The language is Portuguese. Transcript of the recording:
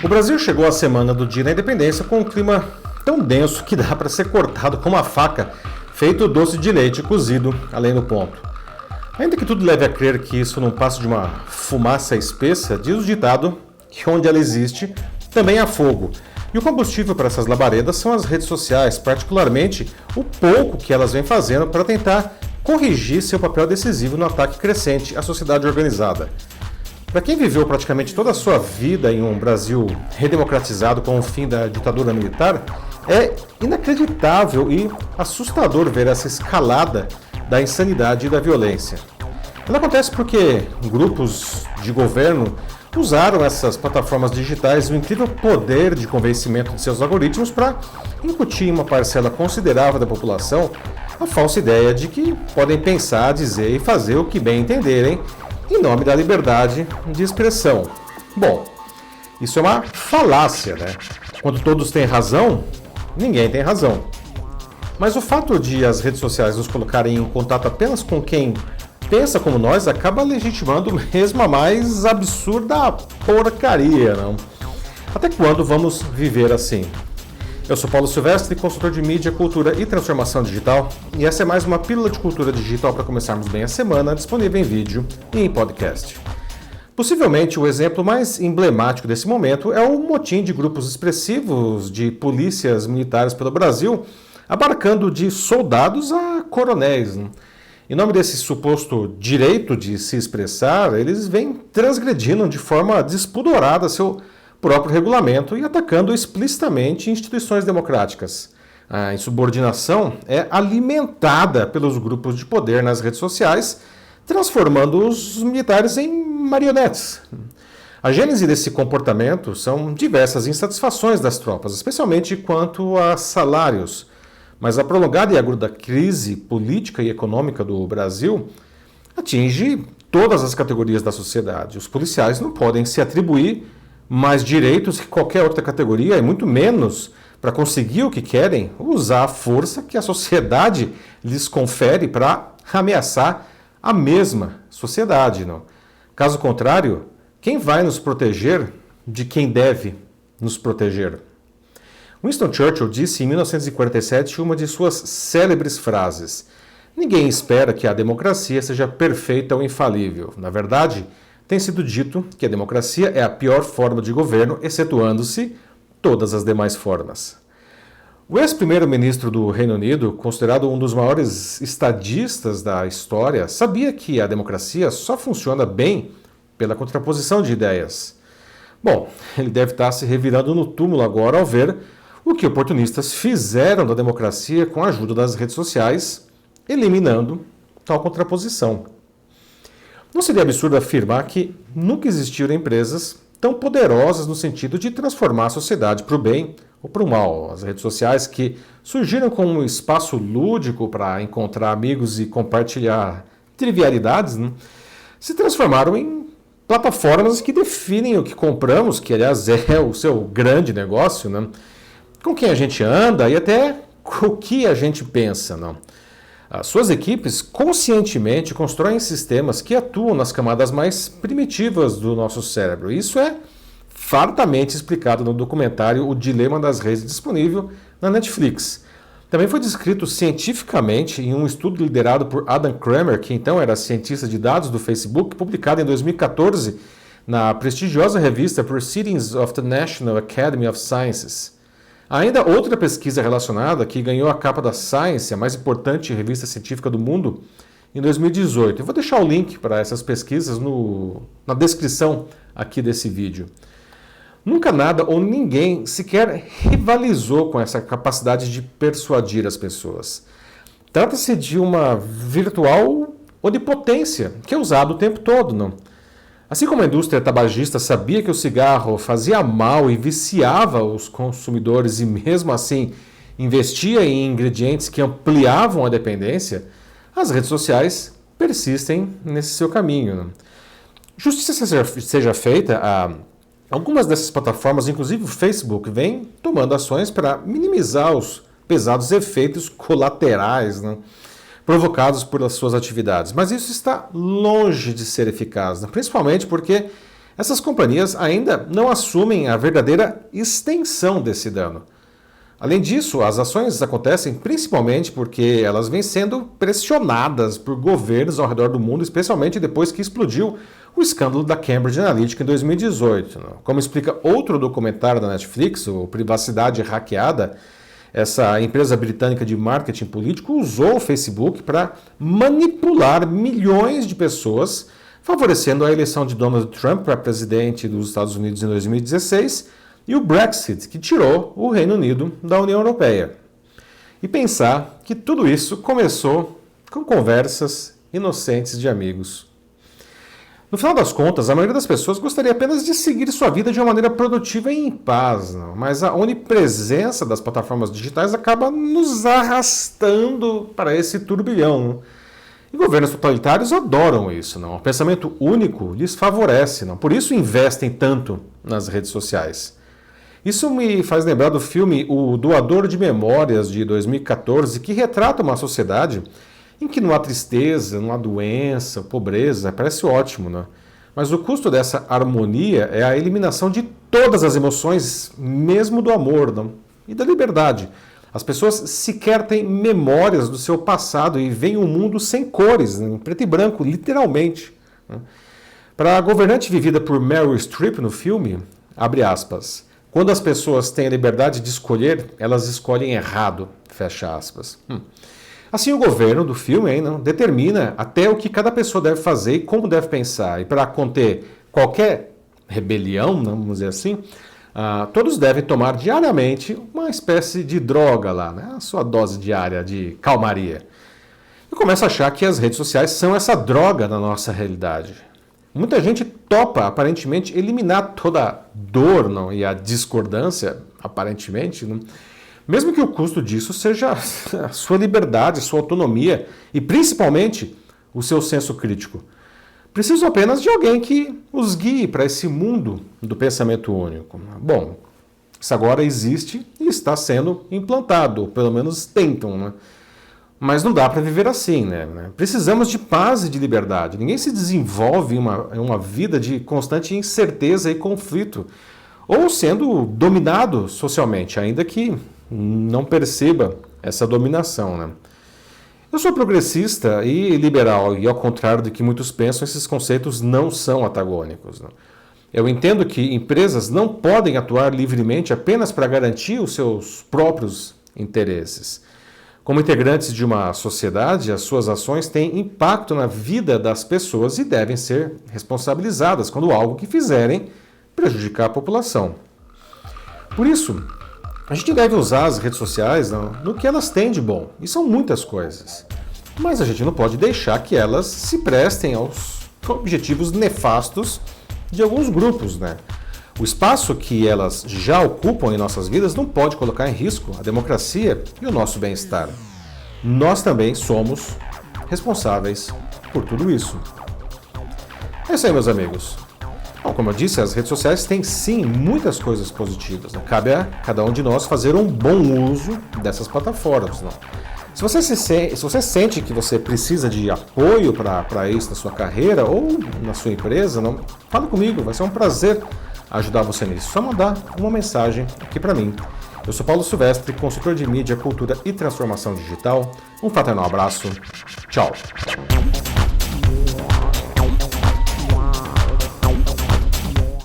O Brasil chegou à semana do Dia da Independência com um clima tão denso que dá para ser cortado com uma faca, feito doce de leite cozido além do ponto. Ainda que tudo leve a crer que isso não passa de uma fumaça espessa, diz o ditado que onde ela existe, também há fogo. E o combustível para essas labaredas são as redes sociais, particularmente o pouco que elas vêm fazendo para tentar corrigir seu papel decisivo no ataque crescente à sociedade organizada. Para quem viveu praticamente toda a sua vida em um Brasil redemocratizado com o fim da ditadura militar, é inacreditável e assustador ver essa escalada da insanidade e da violência. Ela acontece porque grupos de governo usaram essas plataformas digitais o incrível poder de convencimento de seus algoritmos para incutir em uma parcela considerável da população a falsa ideia de que podem pensar, dizer e fazer o que bem entenderem em nome da liberdade de expressão. Bom, isso é uma falácia, né? Quando todos têm razão, ninguém tem razão. Mas o fato de as redes sociais nos colocarem em contato apenas com quem pensa como nós acaba legitimando mesmo a mais absurda porcaria, não? Até quando vamos viver assim? Eu sou Paulo Silvestre, consultor de mídia, cultura e transformação digital, e essa é mais uma pílula de cultura digital para começarmos bem a semana, disponível em vídeo e em podcast. Possivelmente o exemplo mais emblemático desse momento é o motim de grupos expressivos de polícias militares pelo Brasil, abarcando de soldados a coronéis. Em nome desse suposto direito de se expressar, eles vêm transgredindo de forma despudorada seu próprio regulamento e atacando explicitamente instituições democráticas. A insubordinação é alimentada pelos grupos de poder nas redes sociais, transformando os militares em marionetes. A gênese desse comportamento são diversas insatisfações das tropas, especialmente quanto a salários. Mas a prolongada e aguda crise política e econômica do Brasil atinge todas as categorias da sociedade. Os policiais não podem se atribuir mais direitos que qualquer outra categoria, e muito menos, para conseguir o que querem, usar a força que a sociedade lhes confere para ameaçar a mesma sociedade. Não? Caso contrário, quem vai nos proteger de quem deve nos proteger? Winston Churchill disse em 1947 uma de suas célebres frases: "Ninguém espera que a democracia seja perfeita ou infalível. Na verdade, tem sido dito que a democracia é a pior forma de governo, excetuando-se todas as demais formas." O ex-primeiro-ministro do Reino Unido, considerado um dos maiores estadistas da história, sabia que a democracia só funciona bem pela contraposição de ideias. Bom, ele deve estar se revirando no túmulo agora ao ver o que oportunistas fizeram da democracia com a ajuda das redes sociais, eliminando tal contraposição. Não seria absurdo afirmar que nunca existiram empresas tão poderosas no sentido de transformar a sociedade para o bem ou para o mal. As redes sociais, que surgiram como um espaço lúdico para encontrar amigos e compartilhar trivialidades, se transformaram em plataformas que definem o que compramos, que aliás é o seu grande negócio, com quem a gente anda e até o que a gente pensa. As suas equipes conscientemente constroem sistemas que atuam nas camadas mais primitivas do nosso cérebro. Isso é fartamente explicado no documentário O Dilema das Redes, disponível na Netflix. Também foi descrito cientificamente em um estudo liderado por Adam Kramer, que então era cientista de dados do Facebook, publicado em 2014 na prestigiosa revista Proceedings of the National Academy of Sciences. Há ainda outra pesquisa relacionada que ganhou a capa da Science, a mais importante revista científica do mundo, em 2018. Eu vou deixar o link para essas pesquisas na descrição aqui desse vídeo. Nunca nada ou ninguém sequer rivalizou com essa capacidade de persuadir as pessoas. Trata-se de uma virtual onipotência que é usada o tempo todo, Assim como a indústria tabagista sabia que o cigarro fazia mal e viciava os consumidores e mesmo assim investia em ingredientes que ampliavam a dependência, as redes sociais persistem nesse seu caminho. Justiça seja feita, algumas dessas plataformas, inclusive o Facebook, vem tomando ações para minimizar os pesados efeitos colaterais provocados por suas atividades. Mas isso está longe de ser eficaz, principalmente porque essas companhias ainda não assumem a verdadeira extensão desse dano. Além disso, as ações acontecem principalmente porque elas vêm sendo pressionadas por governos ao redor do mundo, especialmente depois que explodiu o escândalo da Cambridge Analytica em 2018. Como explica outro documentário da Netflix, o Privacidade Hackeada, essa empresa britânica de marketing político usou o Facebook para manipular milhões de pessoas, favorecendo a eleição de Donald Trump para presidente dos Estados Unidos em 2016 e o Brexit, que tirou o Reino Unido da União Europeia. E pensar que tudo isso começou com conversas inocentes de amigos. No final das contas, a maioria das pessoas gostaria apenas de seguir sua vida de uma maneira produtiva e em paz, não? Mas a onipresença das plataformas digitais acaba nos arrastando para esse turbilhão. Não? E governos totalitários adoram isso, não? O pensamento único lhes favorece, não? Por isso investem tanto nas redes sociais. Isso me faz lembrar do filme O Doador de Memórias, de 2014, que retrata uma sociedade em que não há tristeza, não há doença, pobreza, parece ótimo, né? Mas o custo dessa harmonia é a eliminação de todas as emoções, mesmo do amor, não? E da liberdade. As pessoas sequer têm memórias do seu passado e veem um mundo sem cores, em preto e branco, literalmente. Né? Para a governante vivida por Meryl Streep no filme, abre aspas, quando as pessoas têm a liberdade de escolher, elas escolhem errado, fecha aspas. Assim, o governo do filme determina até o que cada pessoa deve fazer e como deve pensar. E para conter qualquer rebelião, vamos dizer assim, todos devem tomar diariamente uma espécie de droga lá, né? A sua dose diária de calmaria. Eu começo a achar que as redes sociais são essa droga na nossa realidade. Muita gente topa, aparentemente, eliminar toda a dor e a discordância, aparentemente, mesmo que o custo disso seja a sua liberdade, a sua autonomia e, principalmente, o seu senso crítico. Precisam apenas de alguém que os guie para esse mundo do pensamento único. Bom, isso agora existe e está sendo implantado, ou pelo menos tentam, né? Mas não dá para viver assim, né? Precisamos de paz e de liberdade. Ninguém se desenvolve em uma vida de constante incerteza e conflito, ou sendo dominado socialmente, ainda que não perceba essa dominação, né? Eu sou progressista e liberal, e ao contrário do que muitos pensam, esses conceitos não são antagônicos. Né? Eu entendo que empresas não podem atuar livremente apenas para garantir os seus próprios interesses. Como integrantes de uma sociedade, as suas ações têm impacto na vida das pessoas e devem ser responsabilizadas quando algo que fizerem prejudicar a população. Por isso, a gente deve usar as redes sociais no que elas têm de bom, e são muitas coisas. Mas a gente não pode deixar que elas se prestem aos objetivos nefastos de alguns grupos, né? O espaço que elas já ocupam em nossas vidas não pode colocar em risco a democracia e o nosso bem-estar. Nós também somos responsáveis por tudo isso. É isso aí, meus amigos. Bom, como eu disse, as redes sociais têm sim muitas coisas positivas. Né? Cabe a cada um de nós fazer um bom uso dessas plataformas. Né? Se você sente que você precisa de apoio para isso na sua carreira ou na sua empresa, fala comigo, vai ser um prazer ajudar você nisso. Só mandar uma mensagem aqui para mim. Eu sou Paulo Silvestre, consultor de mídia, cultura e transformação digital. Um fraternal abraço. Tchau.